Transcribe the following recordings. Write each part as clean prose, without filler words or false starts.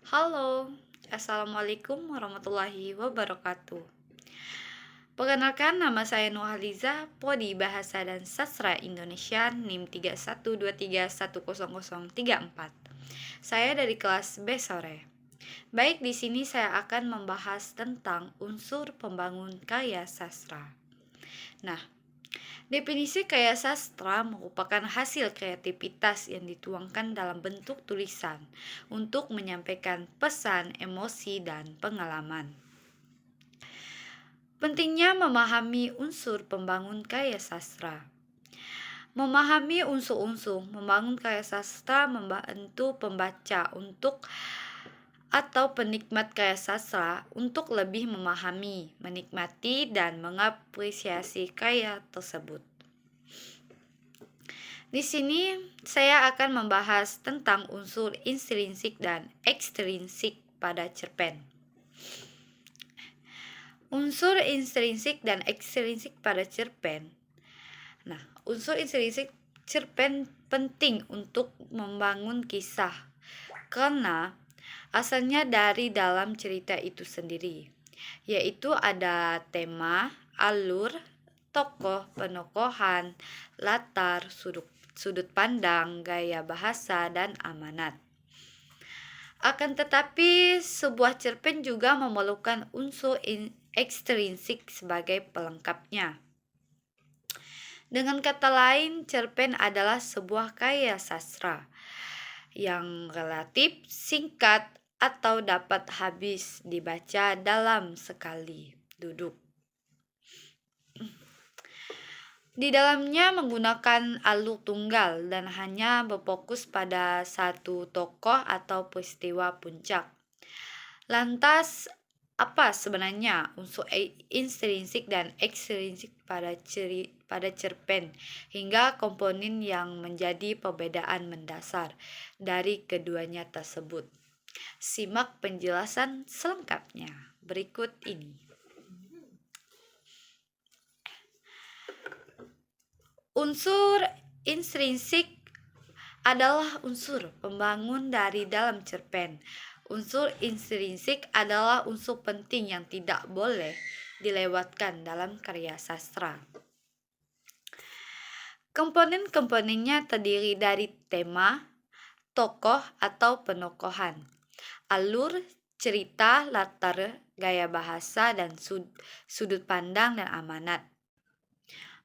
Halo, Assalamualaikum warahmatullahi wabarakatuh. Perkenalkan, nama saya Nuhaliza, Prodi Bahasa dan Sastra Indonesia, NIM 3123100034. Saya dari kelas B sore. Baik, di sini saya akan membahas tentang unsur pembangun karya sastra. Nah, definisi karya sastra merupakan hasil kreativitas yang dituangkan dalam bentuk tulisan untuk menyampaikan pesan, emosi, dan pengalaman. Pentingnya memahami unsur pembangun karya sastra. Memahami unsur-unsur membangun karya sastra membantu pembaca atau penikmat karya sastra untuk lebih memahami, menikmati, dan mengapresiasi karya tersebut. Di sini saya akan membahas tentang unsur intrinsik dan ekstrinsik pada cerpen. Unsur intrinsik dan ekstrinsik pada cerpen. Nah, unsur intrinsik cerpen penting untuk membangun kisah karena asalnya dari dalam cerita itu sendiri, yaitu ada tema, alur, tokoh, penokohan, latar, sudut pandang, gaya bahasa, dan amanat. Akan tetapi, sebuah cerpen juga memerlukan unsur ekstrinsik sebagai pelengkapnya. Dengan kata lain, cerpen adalah sebuah karya sastra yang relatif singkat atau dapat habis dibaca dalam sekali duduk. Di dalamnya menggunakan alur tunggal dan hanya berfokus pada satu tokoh atau peristiwa puncak. Lantas, apa sebenarnya unsur intrinsik dan ekstrinsik pada cerpen hingga komponen yang menjadi perbedaan mendasar dari keduanya tersebut? Simak penjelasan selengkapnya berikut ini. Unsur intrinsik adalah unsur pembangun dari dalam cerpen. Unsur intrinsik adalah unsur penting yang tidak boleh dilewatkan dalam karya sastra. Komponen-komponennya terdiri dari tema, tokoh atau penokohan, alur, cerita, latar, gaya bahasa, dan sudut pandang dan amanat.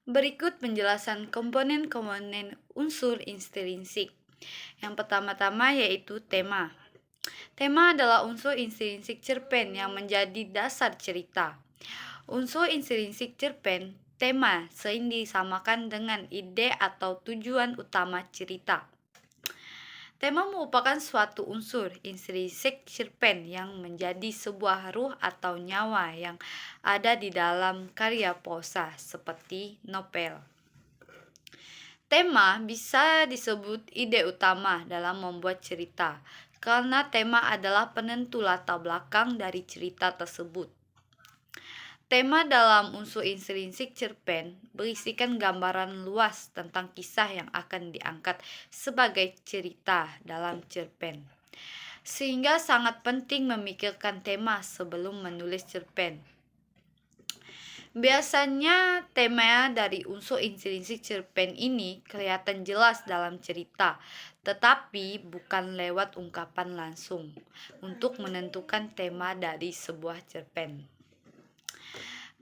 Berikut penjelasan komponen-komponen unsur intrinsik. Yang pertama-tama yaitu tema. Tema adalah unsur intrinsik cerpen yang menjadi dasar cerita. Unsur intrinsik cerpen, tema sering disamakan dengan ide atau tujuan utama cerita. Tema merupakan suatu unsur intrinsik cerpen yang menjadi sebuah ruh atau nyawa yang ada di dalam karya prosa seperti novel. Tema bisa disebut ide utama dalam membuat cerita, karena tema adalah penentu latar belakang dari cerita tersebut. Tema dalam unsur intrinsik cerpen berisikan gambaran luas tentang kisah yang akan diangkat sebagai cerita dalam cerpen, sehingga sangat penting memikirkan tema sebelum menulis cerpen. Biasanya tema dari unsur intrinsik cerpen ini kelihatan jelas dalam cerita, tetapi bukan lewat ungkapan langsung untuk menentukan tema dari sebuah cerpen.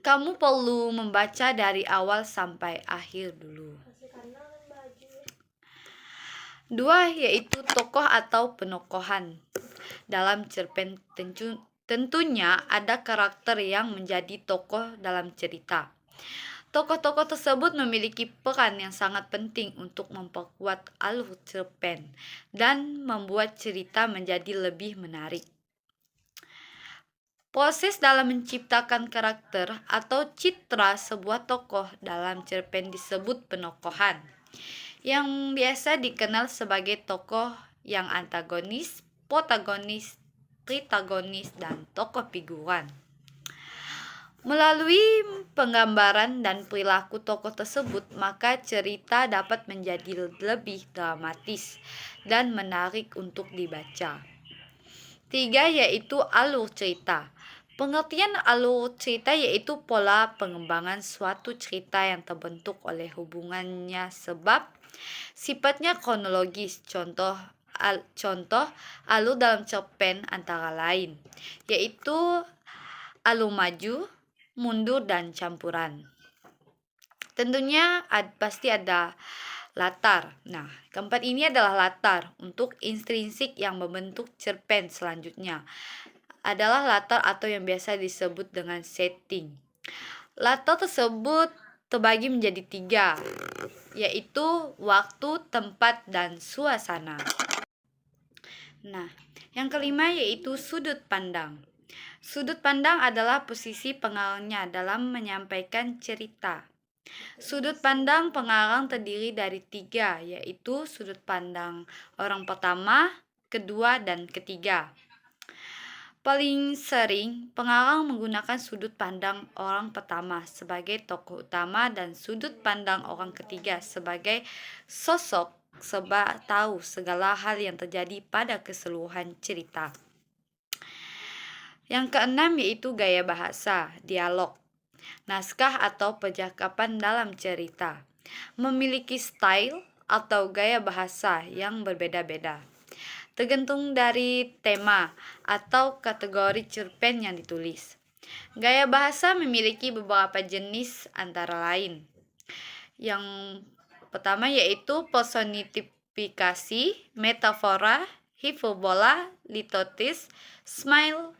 Kamu perlu membaca dari awal sampai akhir dulu. Dua, yaitu tokoh atau penokohan. Dalam cerpen tentunya ada karakter yang menjadi tokoh dalam cerita. Tokoh-tokoh tersebut memiliki peran yang sangat penting untuk memperkuat alur cerpen dan membuat cerita menjadi lebih menarik. Proses dalam menciptakan karakter atau citra sebuah tokoh dalam cerpen disebut penokohan, yang biasa dikenal sebagai tokoh yang antagonis, protagonis, tritagonis, dan tokoh figuran. Melalui penggambaran dan perilaku tokoh tersebut, maka cerita dapat menjadi lebih dramatis dan menarik untuk dibaca. Tiga yaitu alur cerita. Pengertian alur cerita yaitu pola pengembangan suatu cerita yang terbentuk oleh hubungannya sebab sifatnya kronologis. Contoh alur dalam cerpen antara lain yaitu alur maju, mundur, dan campuran. Tentunya pasti ada latar. Nah, keempat ini adalah latar untuk intrinsik yang membentuk cerpen selanjutnya. Adalah latar atau yang biasa disebut dengan setting. Latar tersebut terbagi menjadi tiga, yaitu waktu, tempat, dan suasana. Nah, yang kelima yaitu sudut pandang. Sudut pandang adalah posisi pengarangnya dalam menyampaikan cerita. Sudut pandang pengarang terdiri dari tiga, yaitu sudut pandang orang pertama, kedua, dan ketiga. Paling sering, pengarang menggunakan sudut pandang orang pertama sebagai tokoh utama dan sudut pandang orang ketiga sebagai sosok sebab tahu segala hal yang terjadi pada keseluruhan cerita. Yang keenam yaitu gaya bahasa, dialog. Naskah atau percakapan dalam cerita memiliki style atau gaya bahasa yang berbeda-beda, tergantung dari tema atau kategori cerpen yang ditulis. Gaya bahasa memiliki beberapa jenis antara lain. Yang pertama yaitu personifikasi, metafora, hiperbola, litotis, smile.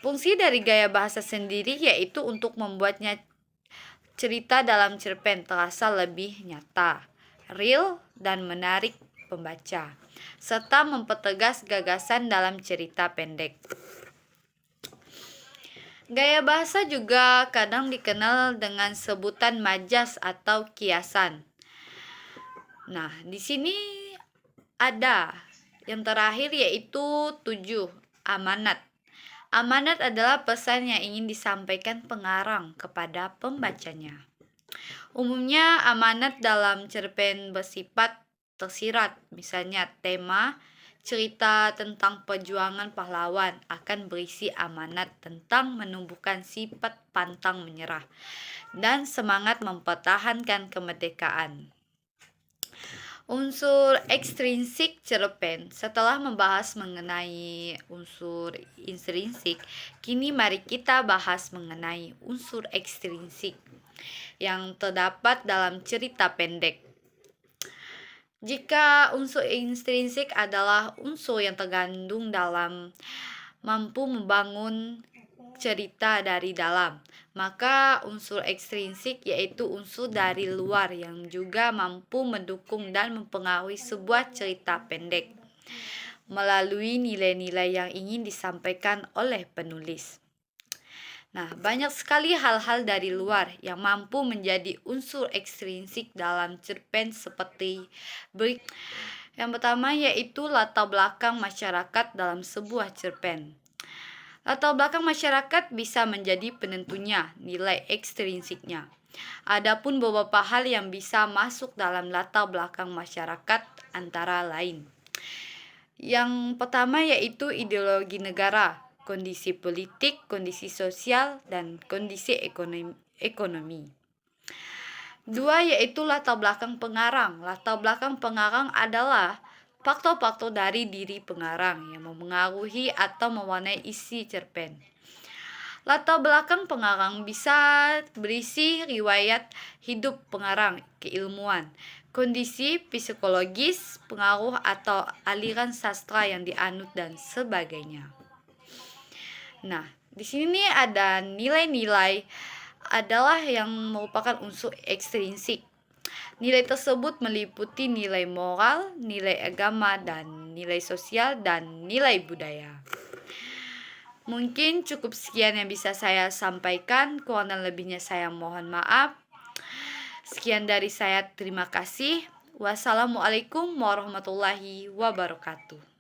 Fungsi dari gaya bahasa sendiri yaitu untuk membuatnya cerita dalam cerpen terasa lebih nyata, real, dan menarik pembaca, serta mempertegas gagasan dalam cerita pendek. Gaya bahasa juga kadang dikenal dengan sebutan majas atau kiasan. Nah, di sini ada yang terakhir yaitu 7, amanat. Amanat adalah pesan yang ingin disampaikan pengarang kepada pembacanya. Umumnya amanat dalam cerpen bersifat tersirat, misalnya tema cerita tentang perjuangan pahlawan akan berisi amanat tentang menumbuhkan sifat pantang menyerah dan semangat mempertahankan kemerdekaan. Unsur ekstrinsik cerpen. Setelah membahas mengenai unsur intrinsik, kini mari kita bahas mengenai unsur ekstrinsik yang terdapat dalam cerita pendek. Jika unsur intrinsik adalah unsur yang tergandung dalam mampu membangun cerita dari dalam, maka unsur ekstrinsik yaitu unsur dari luar yang juga mampu mendukung dan mempengaruhi sebuah cerita pendek melalui nilai-nilai yang ingin disampaikan oleh penulis. Nah, banyak sekali hal-hal dari luar yang mampu menjadi unsur ekstrinsik dalam cerpen seperti berikut. Yang pertama yaitu latar belakang masyarakat dalam sebuah cerpen. Latar belakang masyarakat bisa menjadi penentunya nilai ekstrinsiknya. Adapun beberapa hal yang bisa masuk dalam latar belakang masyarakat antara lain. Yang pertama yaitu ideologi negara, kondisi politik, kondisi sosial, dan kondisi ekonomi. Dua yaitu latar belakang pengarang. Latar belakang pengarang adalah faktor-faktor dari diri pengarang yang memengaruhi atau mewarnai isi cerpen. Latar belakang pengarang bisa berisi riwayat hidup pengarang, keilmuan, kondisi psikologis, pengaruh atau aliran sastra yang dianut dan sebagainya. Nah, di sini ada nilai-nilai adalah yang merupakan unsur ekstrinsik. Nilai tersebut meliputi nilai moral, nilai agama, dan nilai sosial, dan nilai budaya. Mungkin cukup sekian yang bisa saya sampaikan, kurang dan lebihnya saya mohon maaf. Sekian dari saya, terima kasih. Wassalamualaikum warahmatullahi wabarakatuh.